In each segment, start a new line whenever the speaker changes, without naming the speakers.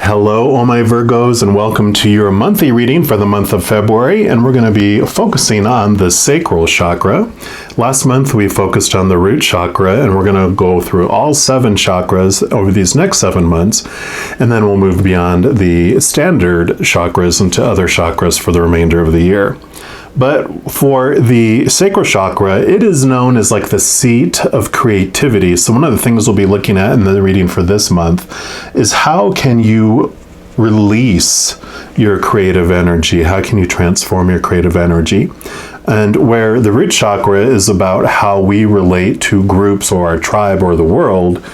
Hello, all my Virgos, and welcome to your monthly reading for the month of February. And we're going to be focusing on the sacral chakra. Last month, we focused on the root chakra, and we're going to go through all 7 chakras over these next 7 months. And then we'll move beyond the standard chakras into other chakras for the remainder of the year. But for the sacral chakra, it is known as like the seat of creativity. So one of the things we'll be looking at in the reading for this month is how can you release your creative energy? How can you transform your creative energy? And where the root chakra is about how we relate to groups or our tribe or the world,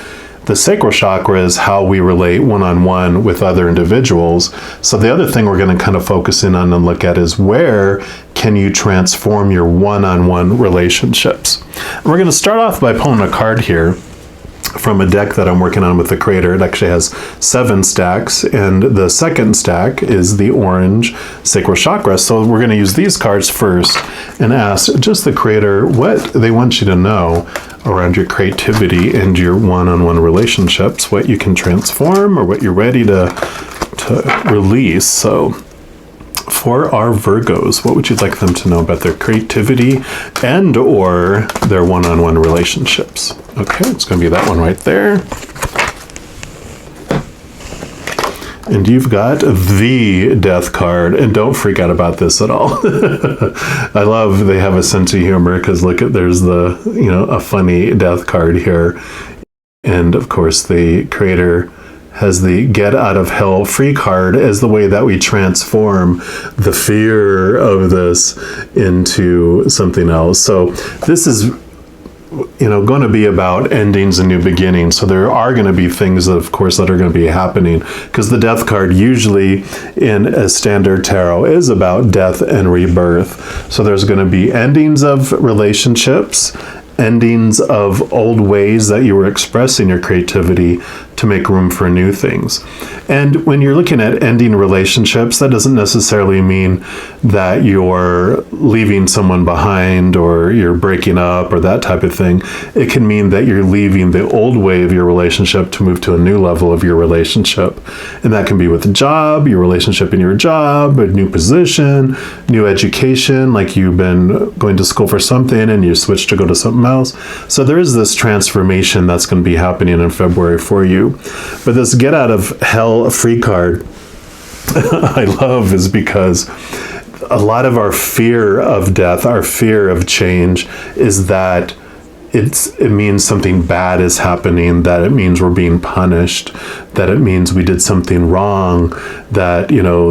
the sacral chakra is how we relate one-on-one with other individuals. So the other thing we're going to kind of focus in on and look at is where can you transform your one-on-one relationships. And we're going to start off by pulling a card here from a deck that I'm working on with the creator. It actually has 7 stacks, and the second stack is the orange sacral chakra. So we're going to use these cards first and ask just the creator what they want you to know around your creativity and your one-on-one relationships, what you can transform or what you're ready to release. So for our Virgos, what would you like them to know about their creativity and or their one-on-one relationships? Okay, it's going to be that one right there. And you've got the death card, and don't freak out about this at all. I love they have a sense of humor because look at there's the a funny death card here, and of course the creator has the get out of hell free card as the way that we transform the fear of this into something else. So this is going to be about endings and new beginnings. So there are going to be things, of course, that are going to be happening because the death card usually in a standard tarot is about death and rebirth. So there's going to be endings of relationships, endings of old ways that you were expressing your creativity to make room for new things. And when you're looking at ending relationships, that doesn't necessarily mean that you're leaving someone behind or you're breaking up or that type of thing. It can mean that you're leaving the old way of your relationship to move to a new level of your relationship. And that can be with a job, your relationship in your job, a new position, new education, like you've been going to school for something and you switch to go to something else. So there is this transformation that's going to be happening in February for you. But this get out of hell free card I love is because a lot of our fear of death, our fear of change is that it means something bad is happening, that it means we're being punished, that it means we did something wrong, that,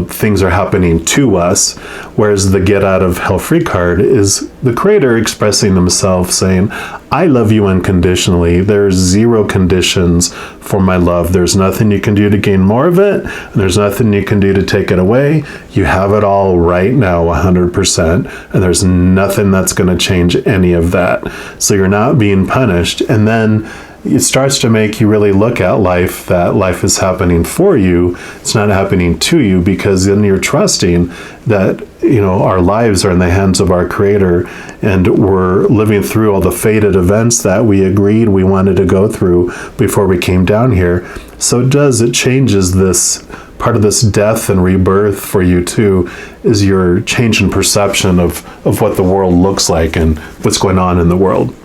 things are happening to us. Whereas the get out of hell free card is the creator expressing themselves saying, I love you unconditionally. There's 0 conditions for my love. There's nothing you can do to gain more of it, and there's nothing you can do to take it away. You have it all right now, 100%, and there's nothing that's going to change any of that. So you're not being punished. And then it starts to make you really look at life, that life is happening for you. It's not happening to you, because then you're trusting that, our lives are in the hands of our creator, and we're living through all the fated events that we agreed we wanted to go through before we came down here. So it changes this part of this death and rebirth for you too, is your change in perception of what the world looks like and what's going on in the world.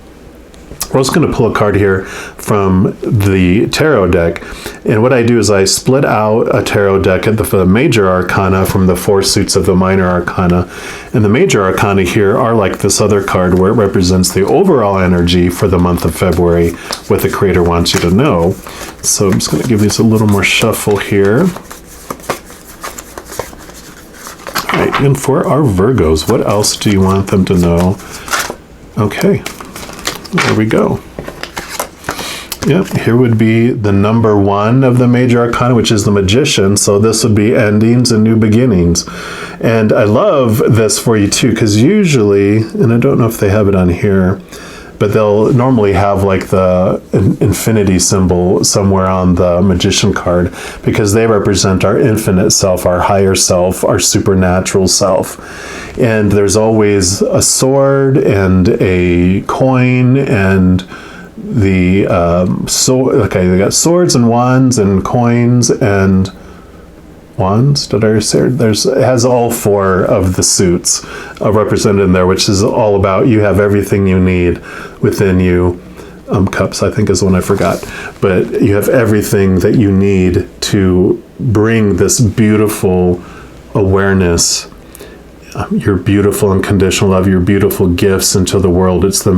We're also going to pull a card here from the tarot deck. And what I do is I split out a tarot deck at the major arcana from the 4 suits of the minor arcana. And the major arcana here are like this other card where it represents the overall energy for the month of February, what the creator wants you to know. So I'm just going to give these a little more shuffle here. All right, and for our Virgos, what else do you want them to know? Okay. There we go. Yep, here would be the number 1 of the major arcana, which is the Magician. So this would be endings and new beginnings. And I love this for you too, because usually, and I don't know if they have it on here, but they'll normally have like the infinity symbol somewhere on the Magician card, because they represent our infinite self, our higher self, our supernatural self. And there's always a sword and a coin and the they got swords and wands and coins and Wands. Did I say it has all 4 of the suits represented in there, which is all about you have everything you need within you. Cups, I think, is the one I forgot. But you have everything that you need to bring this beautiful awareness, your beautiful unconditional love, your beautiful gifts into the world. It's the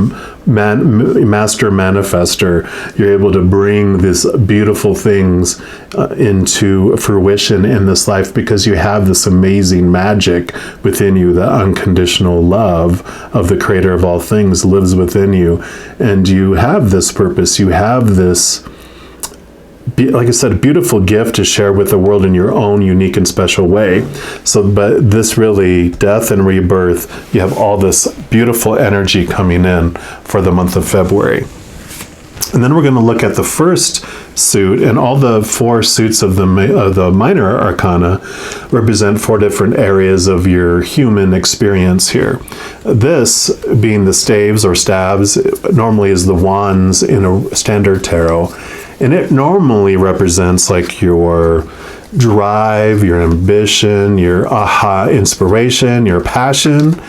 master manifester. You're able to bring these beautiful things into fruition in this life because you have this amazing magic within you. The unconditional love of the creator of all things lives within you. And you have this purpose. You have this, like I said, a beautiful gift to share with the world in your own unique and special way. So, but this really, death and rebirth, you have all this beautiful energy coming in for the month of February. And then we're going to look at the first suit, and all the 4 suits of the minor arcana represent 4 different areas of your human experience here. This being the staves or stabs, normally is the wands in a standard tarot. And it normally represents like your drive, your ambition, your aha inspiration, your passion.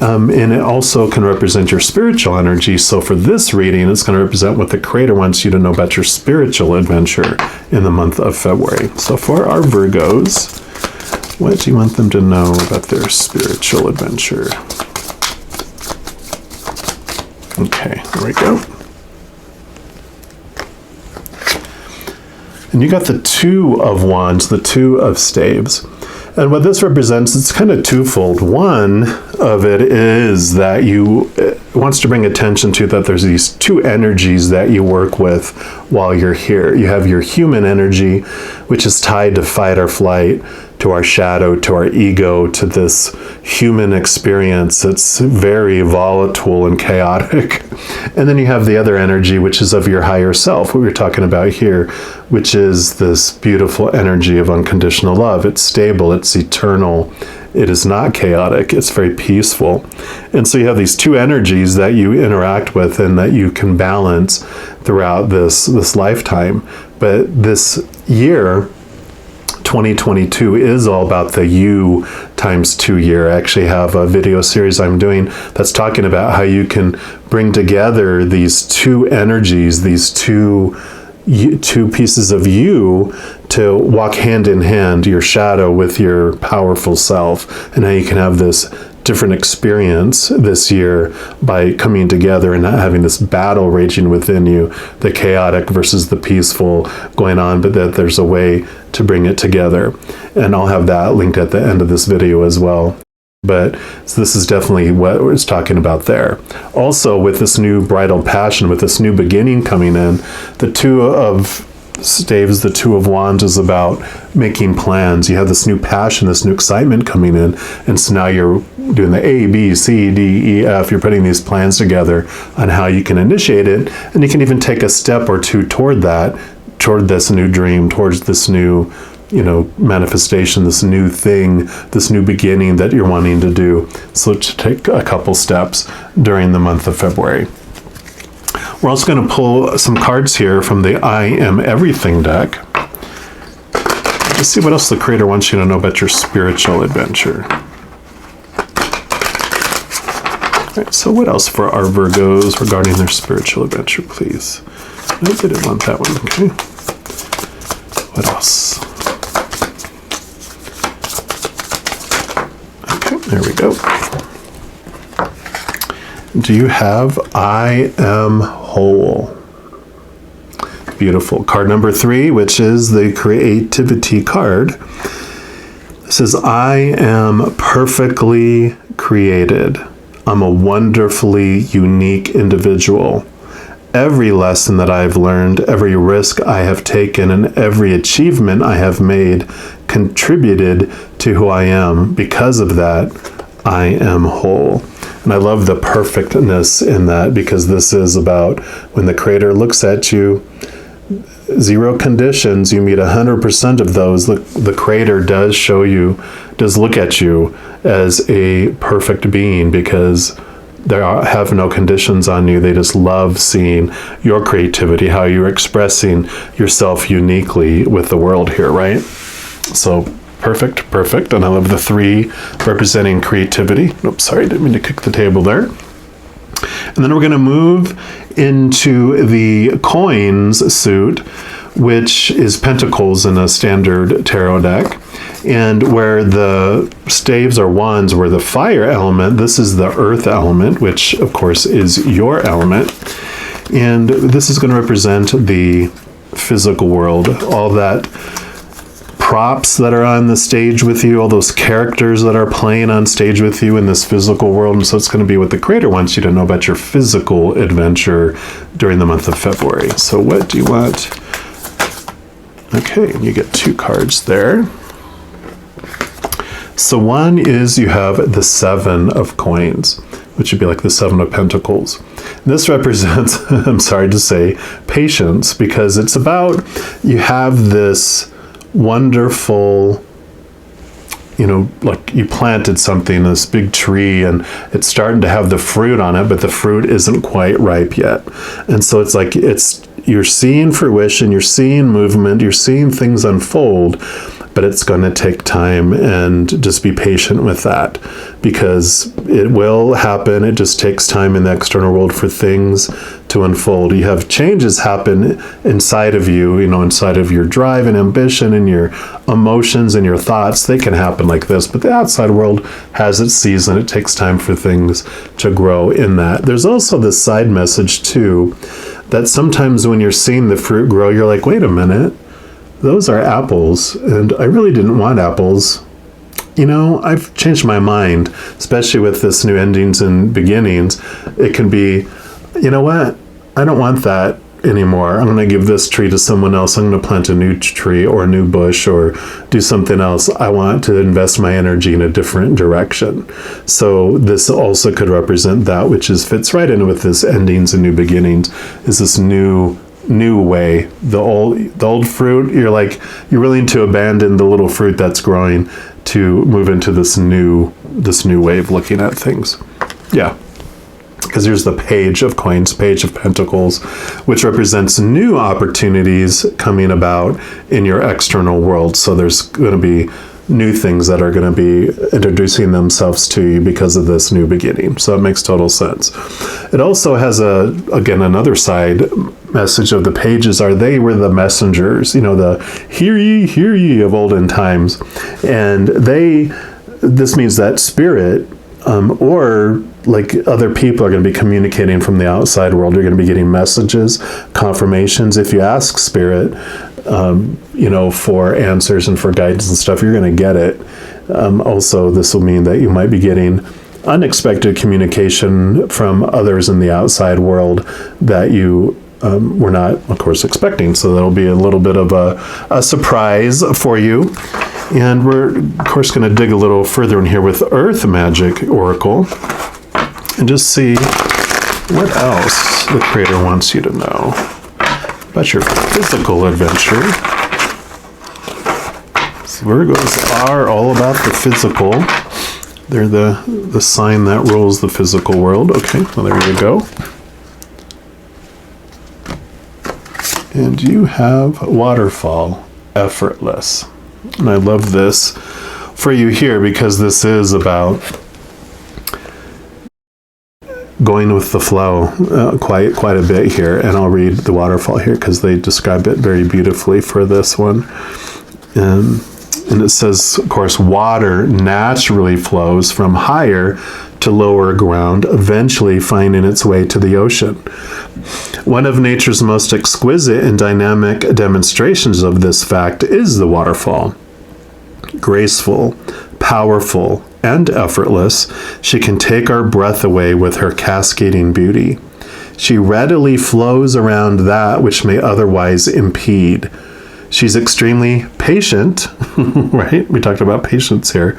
And it also can represent your spiritual energy. So for this reading, it's going to represent what the creator wants you to know about your spiritual adventure in the month of February. So for our Virgos, what do you want them to know about their spiritual adventure? Okay, there we go. And you got the 2 of Wands, the 2 of Staves. And what this represents, it's kind of twofold. One of it is that wants to bring attention to that there's these 2 energies that you work with while you're here. You have your human energy, which is tied to fight or flight, to our shadow, to our ego, to this human experience. It's very volatile and chaotic. And then you have the other energy, which is of your higher self, what we're talking about here, which is this beautiful energy of unconditional love. It's stable, it's eternal, it is not chaotic, it's very peaceful. And so you have these 2 energies that you interact with and that you can balance throughout this lifetime. But this year, 2022, is all about the U times 2 year. I actually have a video series I'm doing that's talking about how you can bring together these 2 energies, these two pieces of you, to walk hand in hand, your shadow with your powerful self, and how you can have this different experience this year by coming together and not having this battle raging within you, the chaotic versus the peaceful going on, but that there's a way to bring it together. And I'll have that linked at the end of this video as well. But so this is definitely what it's talking about there. Also, with this new bridal passion, with this new beginning coming in, the 2 of Staves, the 2 of Wands, is about making plans. You have this new passion, this new excitement coming in, and so now you're doing the A, B, C, D, E, F. You're putting these plans together on how you can initiate it, and you can even take a step or 2 toward that, toward this new dream, towards this new, manifestation, this new thing, this new beginning that you're wanting to do. So to take a couple steps during the month of February. We're also going to pull some cards here from the I Am Everything deck. Let's see what else the creator wants you to know about your spiritual adventure. All right, so what else for our Virgos regarding their spiritual adventure, please? No, they didn't want that one. Okay. What else? Okay, there we go. Do you have I Am Whole? Beautiful. Card number 3, which is the creativity card. It says, I am perfectly created. I'm a wonderfully unique individual. Every lesson that I've learned, every risk I have taken, and every achievement I have made contributed to who I am. Because of that, I am whole. And I love the perfectness in that, because this is about when the creator looks at you, 0 conditions, you meet 100% of those. The creator does look at you as a perfect being, because have no conditions on you. They just love seeing your creativity, how you're expressing yourself uniquely with the world here, right? So Perfect, perfect. And I love the 3 representing creativity. Oops, sorry, didn't mean to kick the table there. And then we're going to move into the coins suit, which is pentacles in a standard tarot deck. And where the staves or wands were the fire element, this is the earth element, which of course is your element. And this is going to represent the physical world, all that props that are on the stage with you, all those characters that are playing on stage with you in this physical world. And so it's going to be what the creator wants you to know about your physical adventure during the month of February. So what do you want? Okay, you get 2 cards there. So one is you have the 7 of coins, which would be like the 7 of pentacles. This represents, I'm sorry to say, patience, because it's about, you have this wonderful, like you planted something, this big tree, and it's starting to have the fruit on it, but the fruit isn't quite ripe yet. And so it's like, you're seeing fruition, you're seeing movement, you're seeing things unfold, but it's going to take time, and just be patient with that, because it will happen. It just takes time in the external world for things to unfold. You have changes happen inside of you, inside of your drive and ambition and your emotions and your thoughts. They can happen like this, but the outside world has its season. It takes time for things to grow in that. There's also this side message too, that sometimes when you're seeing the fruit grow, you're like, wait a minute, those are apples, and I really didn't want apples. I've changed my mind, especially with this new endings and beginnings. It can be, you know what? I don't want that anymore. I'm going to give this tree to someone else. I'm going to plant a new tree or a new bush or do something else. I want to invest my energy in a different direction. So this also could represent that, which fits right in with this endings and new beginnings, is this new way. The old fruit, you're willing to abandon the little fruit that's growing to move into this new way of looking at things. Yeah. Because here's the page of coins, page of pentacles, which represents new opportunities coming about in your external world. So there's going to be new things that are going to be introducing themselves to you because of this new beginning. So it makes total sense. It also has another side message of the pages. They were the messengers, the hear ye of olden times. And this means that spirit, or like other people, are going to be communicating from the outside world. You're going to be getting messages, confirmations. If you ask spirit, for answers and for guidance and stuff, you're going to get it. Also, this will mean that you might be getting unexpected communication from others in the outside world that you were not, of course, expecting. So that'll be a little bit of a surprise for you. And we're, of course, going to dig a little further in here with Earth Magic Oracle and just see what else the creator wants you to know about your physical adventure. So Virgos are all about the physical. They're the sign that rules the physical world. Okay, well, there you go. And you have Waterfall, Effortless. And I love this for you here, because this is about going with the flow quite a bit here. And I'll read the waterfall here because they describe it very beautifully for this one. And it says, of course, water naturally flows from higher to lower ground, eventually finding its way to the ocean. One of nature's most exquisite and dynamic demonstrations of this fact is the waterfall. Graceful, powerful, and effortless, she can take our breath away with her cascading beauty. She readily flows around that which may otherwise impede. She's extremely patient, right? We talked about patience here.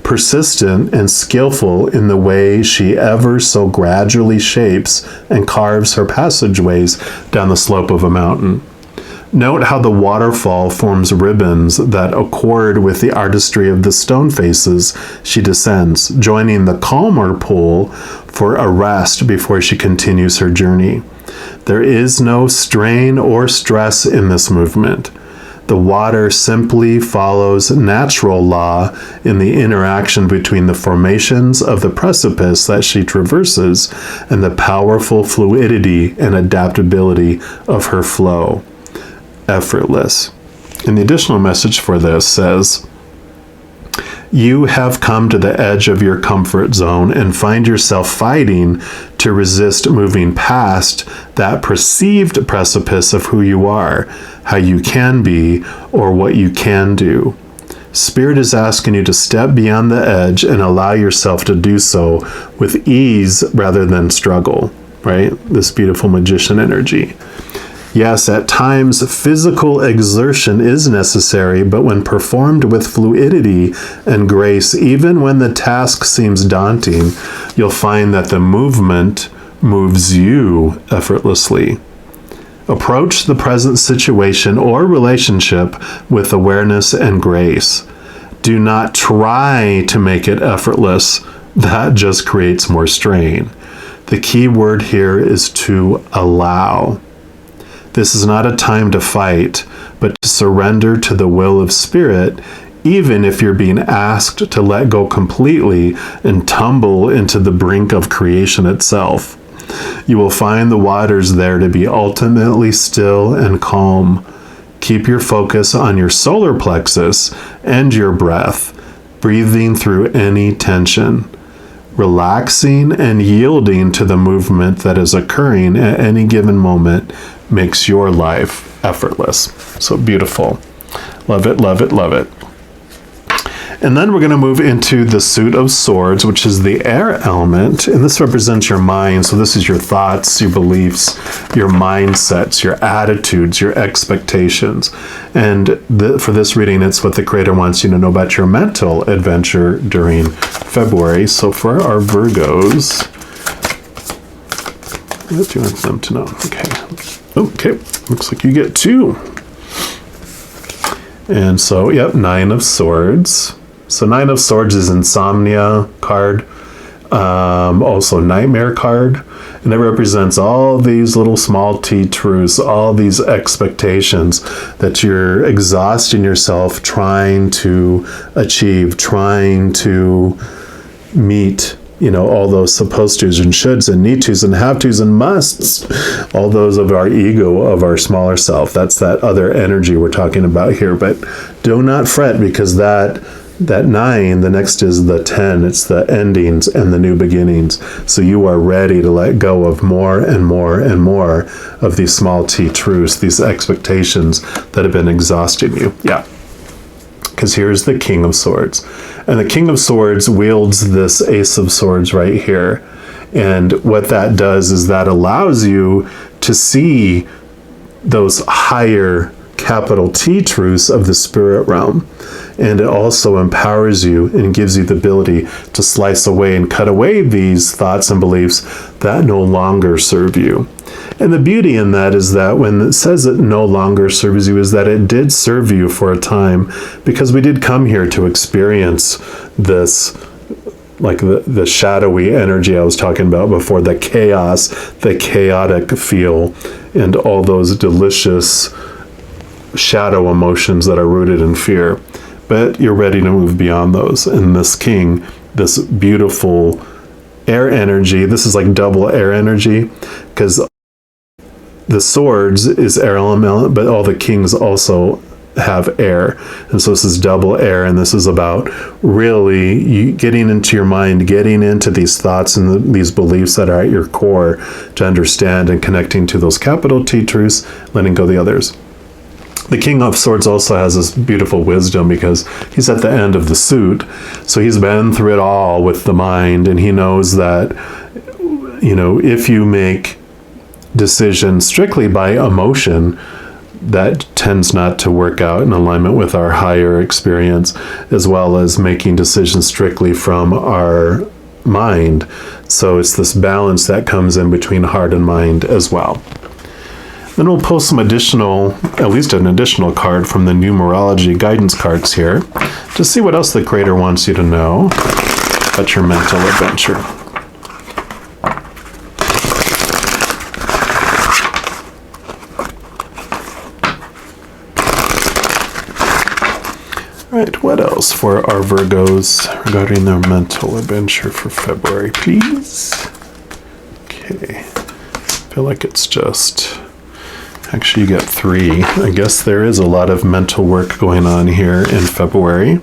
Persistent and skillful in the way she ever so gradually shapes and carves her passageways down the slope of a mountain. Note how the waterfall forms ribbons that accord with the artistry of the stone faces she descends, joining the calmer pool for a rest before she continues her journey. There is no strain or stress in this movement. The water simply follows natural law in the interaction between the formations of the precipice that she traverses and the powerful fluidity and adaptability of her flow. Effortless. And the additional message for this says, you have come to the edge of your comfort zone and find yourself fighting to resist moving past that perceived precipice of who you are, how you can be, or what you can do. Spirit is asking you to step beyond the edge and allow yourself to do so with ease rather than struggle, right? This beautiful magician energy. Yes, at times physical exertion is necessary, but when performed with fluidity and grace, even when the task seems daunting, you'll find that the movement moves you effortlessly. Approach the present situation or relationship with awareness and grace. Do not try to make it effortless. That just creates more strain. The key word here is to allow. This is not a time to fight, but to surrender to the will of Spirit, even if you're being asked to let go completely and tumble into the brink of creation itself. You will find the waters there to be ultimately still and calm. Keep your focus on your solar plexus and your breath, breathing through any tension, relaxing and yielding to the movement that is occurring at any given moment makes your life effortless. So beautiful. Love it, love it, love it. And then we're going to move into the Suit of Swords, which is the air element. And this represents your mind. So this is your thoughts, your beliefs, your mindsets, your attitudes, your expectations. And for this reading, it's what the Creator wants you to know about your mental adventure during February. So for our Virgos, what do you want them to know? Okay, looks like you get 2. And so, yep, 9 of Swords. So 9 of Swords is insomnia card, also nightmare card, and it represents all these little small t truths, all these expectations that you're exhausting yourself trying to achieve, trying to meet. You know, all those supposed tos and shoulds and need tos and have tos and musts, all those of our ego, of our smaller self. That's that other energy we're talking about here. But do not fret, because that 9, the next is the 10. It's the endings and the new beginnings. So you are ready to let go of more and more and more of these small t truths, these expectations that have been exhausting you. Yeah. Because here's the King of Swords. And the King of Swords wields this Ace of Swords right here. And what that does is that allows you to see those higher capital T truths of the spirit realm. And it also empowers you and gives you the ability to slice away and cut away these thoughts and beliefs that no longer serve you. And the beauty in that is that when it says it no longer serves you, is that it did serve you for a time, because we did come here to experience this, like the shadowy energy I was talking about before, the chaos, the chaotic feel, and all those delicious shadow emotions that are rooted in fear. But you're ready to move beyond those. And this king, this beautiful air energy, this is like double air energy, because the swords is air element, but all the kings also have air. And so this is double air, and this is about really you getting into your mind, getting into these thoughts and these beliefs that are at your core to understand, and connecting to those capital T truths, letting go of the others. The King of Swords also has this beautiful wisdom, because he's at the end of the suit. So he's been through it all with the mind, and he knows that, you know, if you make decisions strictly by emotion, that tends not to work out in alignment with our higher experience, as well as making decisions strictly from our mind. So it's this balance that comes in between heart and mind as well. Then we'll pull some additional, at least an additional card from the numerology guidance cards here, to see what else the Creator wants you to know about your mental adventure. All right, what else for our Virgos regarding their mental adventure for February, please? Okay, I feel like it's just... Actually, you get 3. I guess there is a lot of mental work going on here in February.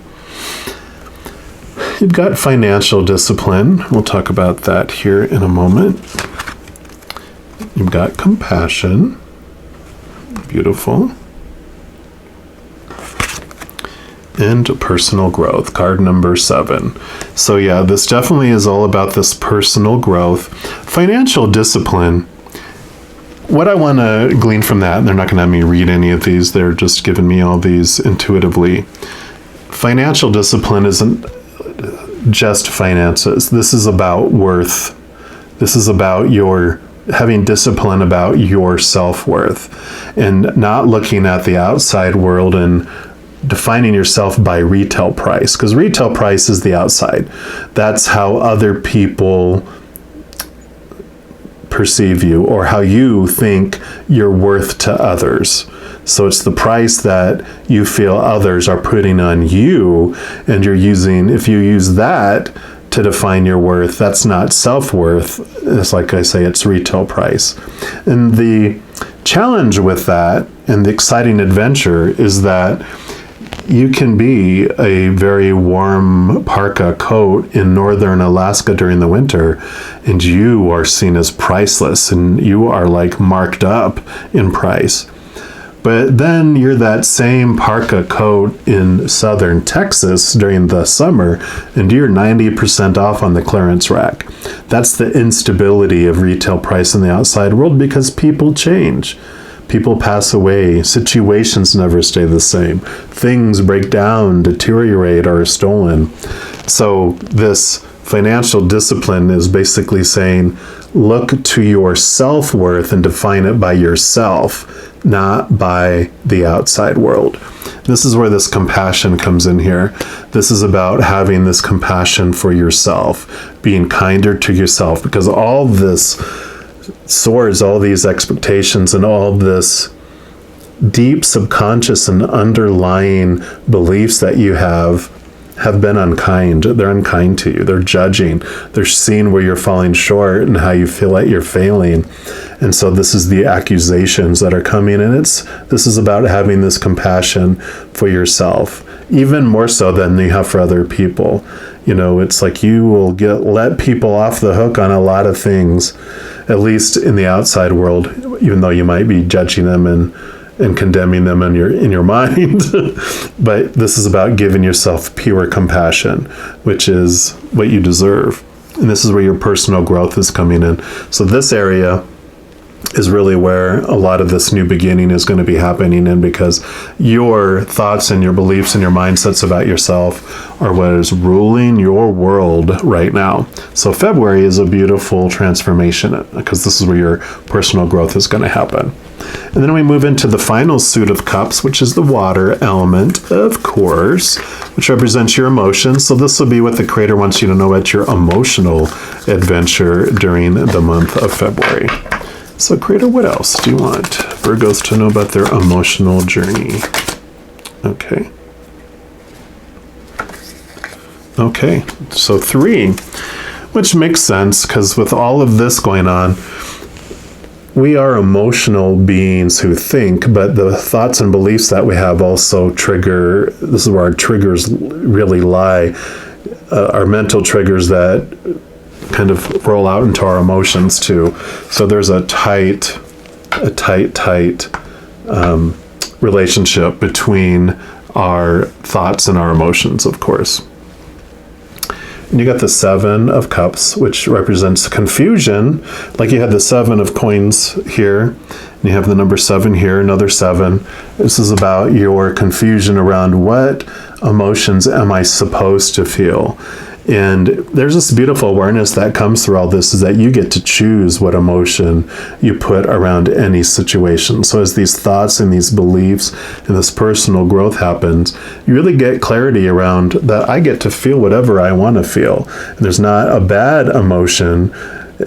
You've got financial discipline. We'll talk about that here in a moment. You've got compassion. Beautiful. And personal growth, card number 7. So yeah, this definitely is all about this personal growth. Financial discipline, what I want to glean from that, and they're not going to have me read any of these, they're just giving me all these intuitively. Financial discipline isn't just finances. This is about worth. This is about your having discipline about your self-worth and not looking at the outside world and defining yourself by retail price, because retail price is the outside. That's how other people perceive you or how you think you're worth to others. So it's the price that you feel others are putting on you, and you're using, if you use that to define your worth, that's not self-worth. It's like I say, it's retail price. And the challenge with that and the exciting adventure is that you can be a very warm parka coat in northern Alaska during the winter, and you are seen as priceless, and you are like marked up in price. But then you're that same parka coat in southern Texas during the summer, and you're 90% off on the clearance rack. That's the instability of retail price in the outside world, because people change. People pass away. Situations never stay the same. Things break down, deteriorate, or are stolen. So this financial discipline is basically saying, look to your self-worth and define it by yourself, not by the outside world. This is where this compassion comes in here. This is about having this compassion for yourself, being kinder to yourself, because all this soars, all these expectations and all this deep subconscious and underlying beliefs that you have been unkind. They're unkind to you. They're judging. They're seeing where you're falling short and how you feel like you're failing. And so this is the accusations that are coming, and this is about having this compassion for yourself, even more so than you have for other people. You know, it's like you will let people off the hook on a lot of things, at least in the outside world, even though you might be judging them and condemning them in your mind. But this is about giving yourself pure compassion, which is what you deserve. And this is where your personal growth is coming in. So this area is really where a lot of this new beginning is going to be happening in, because your thoughts and your beliefs and your mindsets about yourself are what is ruling your world right now. So February is a beautiful transformation, because this is where your personal growth is going to happen. And then we move into the final suit of cups, which is the water element, of course, which represents your emotions. So this will be what the creator wants you to know about your emotional adventure during the month of February. So creator, what else do you want Virgos to know about their emotional journey? Okay. Okay, so 3, which makes sense, because with all of this going on, we are emotional beings who think, but the thoughts and beliefs that we have also trigger. This is where our triggers really lie, our mental triggers that kind of roll out into our emotions too. So there's a tight relationship between our thoughts and our emotions, of course. And you got the 7 of Cups, which represents confusion. Like you had the 7 of Coins here, and you have the number 7 here, another 7. This is about your confusion around what emotions am I supposed to feel. And there's this beautiful awareness that comes through all this, is that you get to choose what emotion you put around any situation. So as these thoughts and these beliefs and this personal growth happens, you really get clarity around that I get to feel whatever I want to feel. And there's not a bad emotion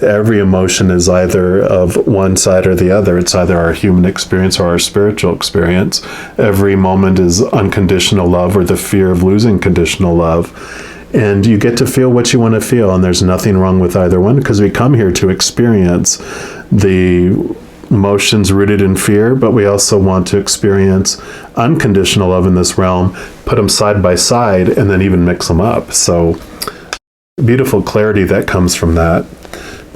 Every emotion is either of one side or the other. It's either our human experience or our spiritual experience. Every moment is unconditional love or the fear of losing conditional love. And you get to feel what you want to feel, and there's nothing wrong with either one, because we come here to experience the emotions rooted in fear, but we also want to experience unconditional love in this realm, put them side by side, and then even mix them up. So beautiful clarity that comes from that.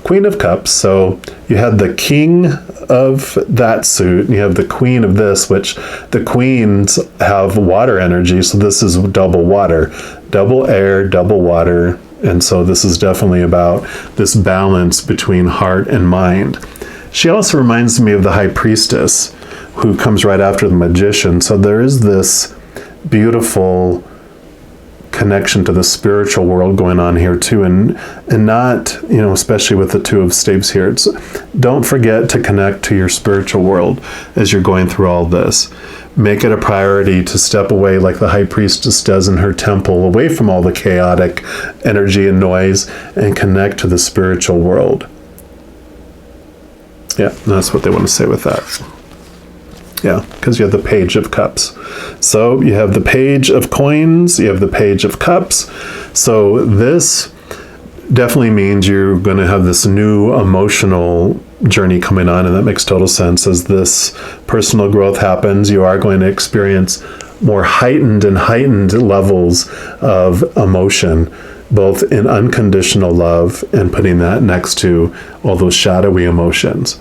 Queen of Cups, so you have the king of that suit, and you have the queen of this, which the queens have water energy, so this is double water, double air, double water, and so this is definitely about this balance between heart and mind. She also reminds me of the High Priestess, who comes right after the Magician, so there is this beautiful connection to the spiritual world going on here too, and not, especially with the Two of Staves here, don't forget to connect to your spiritual world as you're going through all this. Make it a priority to step away, like the High Priestess does in her temple, away from all the chaotic energy and noise, and connect to the spiritual world. Yeah, that's what they want to say with that. Yeah, because you have the Page of Cups. So you have the Page of Coins, you have the Page of Cups. So this definitely means you're going to have this new emotional journey coming on, and that makes total sense. As this personal growth happens, you are going to experience more heightened levels of emotion, both in unconditional love and putting that next to all those shadowy emotions.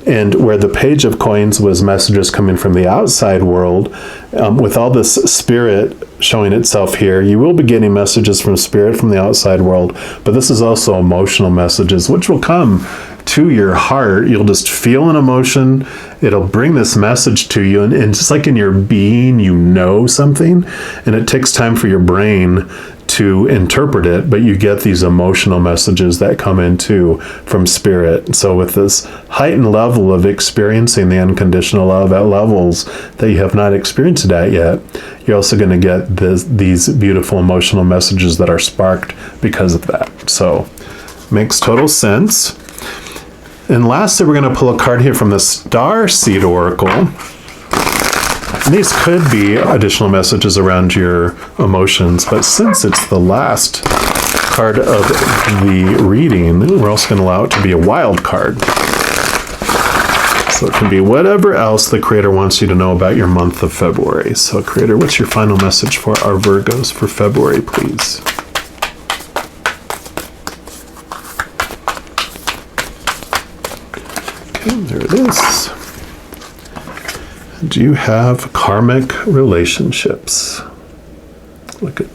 And where the Page of Coins was messages coming from the outside world, with all this spirit showing itself here, you will be getting messages from spirit from the outside world, but this is also emotional messages, which will come to your heart. You'll just feel an emotion. It'll bring this message to you, and just like in your being, something, and it takes time for your brain to interpret it, but you get these emotional messages that come in too from spirit. So with this heightened level of experiencing the unconditional love at levels that you have not experienced that yet, you're also going to get these beautiful emotional messages that are sparked because of that. So makes total sense. And lastly, we're going to pull a card here from the Starseed Oracle. And these could be additional messages around your emotions, but since it's the last card of the reading, we're also going to allow it to be a wild card. So it can be whatever else the Creator wants you to know about your month of February. So Creator, what's your final message for our Virgos for February, please? Okay, there it is. Do you have karmic relationships? Look at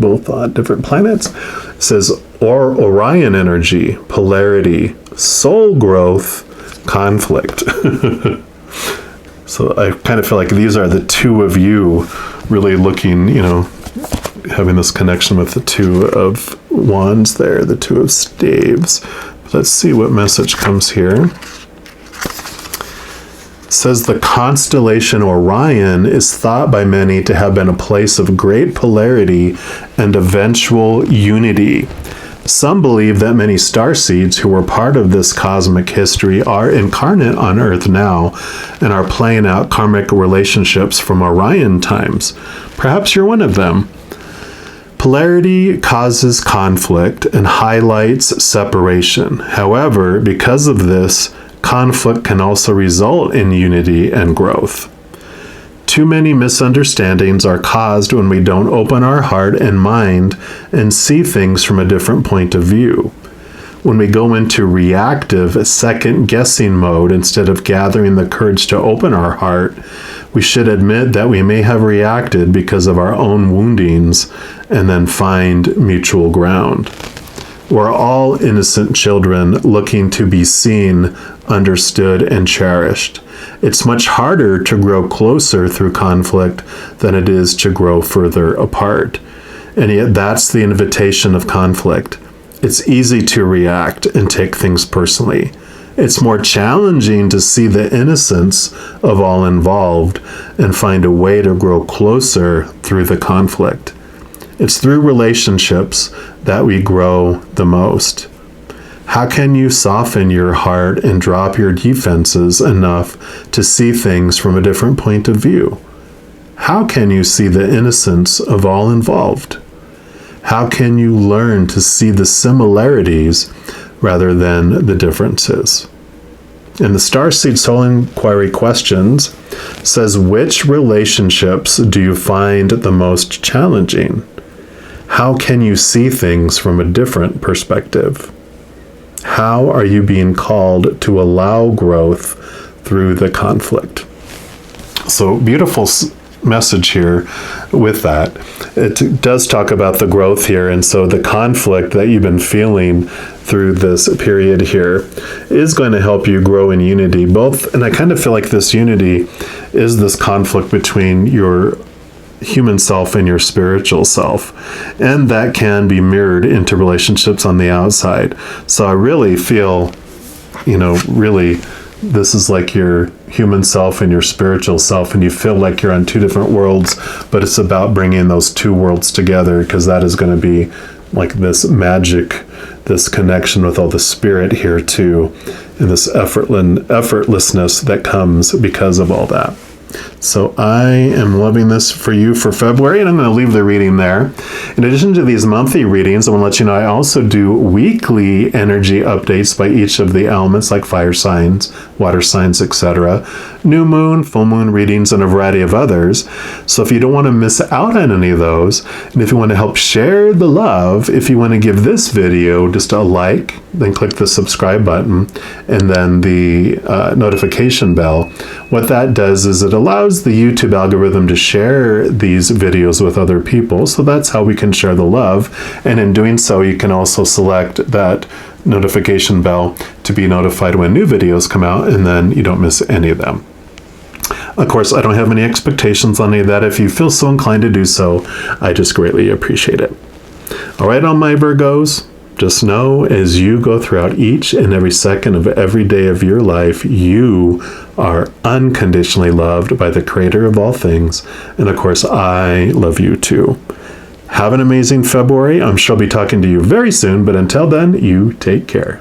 both on different planets. It says Orion energy, polarity, soul growth, conflict. So I kind of feel like these are the two of you really looking, having this connection with the Two of Wands there, the Two of Staves. Let's see what message comes here. Says the constellation Orion is thought by many to have been a place of great polarity and eventual unity. Some believe that many starseeds who were part of this cosmic history are incarnate on Earth now and are playing out karmic relationships from Orion times. Perhaps you're one of them. Polarity causes conflict and highlights separation. However, because of this, conflict can also result in unity and growth. Too many misunderstandings are caused when we don't open our heart and mind and see things from a different point of view. When we go into reactive, second-guessing mode instead of gathering the courage to open our heart, we should admit that we may have reacted because of our own woundings and then find mutual ground. We're all innocent children looking to be seen, understood, and cherished. It's much harder to grow closer through conflict than it is to grow further apart. And yet that's the invitation of conflict. It's easy to react and take things personally. It's more challenging to see the innocence of all involved and find a way to grow closer through the conflict. It's through relationships that we grow the most. How can you soften your heart and drop your defenses enough to see things from a different point of view? How can you see the innocence of all involved? How can you learn to see the similarities rather than the differences? And the Starseed Soul Inquiry Questions says, which relationships do you find the most challenging? How can you see things from a different perspective? How are you being called to allow growth through the conflict? So beautiful message here with that. It does talk about the growth here, and so the conflict that you've been feeling through this period here is going to help you grow in unity. Both, and I kind of feel like this unity is this conflict between your human self and your spiritual self, and that can be mirrored into relationships on the outside. So I really feel, really this is like your human self and your spiritual self, and you feel like you're on two different worlds, but it's about bringing those two worlds together, because that is going to be like this magic, this connection with all the spirit here too, and this effortlessness that comes because of all that. So I am loving this for you for February, and I'm going to leave the reading there. In addition to these monthly readings, I want to let you know I also do weekly energy updates by each of the elements, like fire signs, water signs, etc., new moon, full moon readings, and a variety of others. So if you don't want to miss out on any of those, and if you want to help share the love, if you want to give this video just a like, then click the subscribe button and then the notification bell. What that does is it allows the YouTube algorithm to share these videos with other people. So that's how we can share the love. And in doing so, you can also select that notification bell to be notified when new videos come out, and then you don't miss any of them. Of course, I don't have any expectations on any of that. If you feel so inclined to do so, I just greatly appreciate it. All right, all my Virgos, just know as you go throughout each and every second of every day of your life, you are unconditionally loved by the Creator of all things. And of course, I love you too. Have an amazing February. I'm sure I'll be talking to you very soon, but until then, you take care.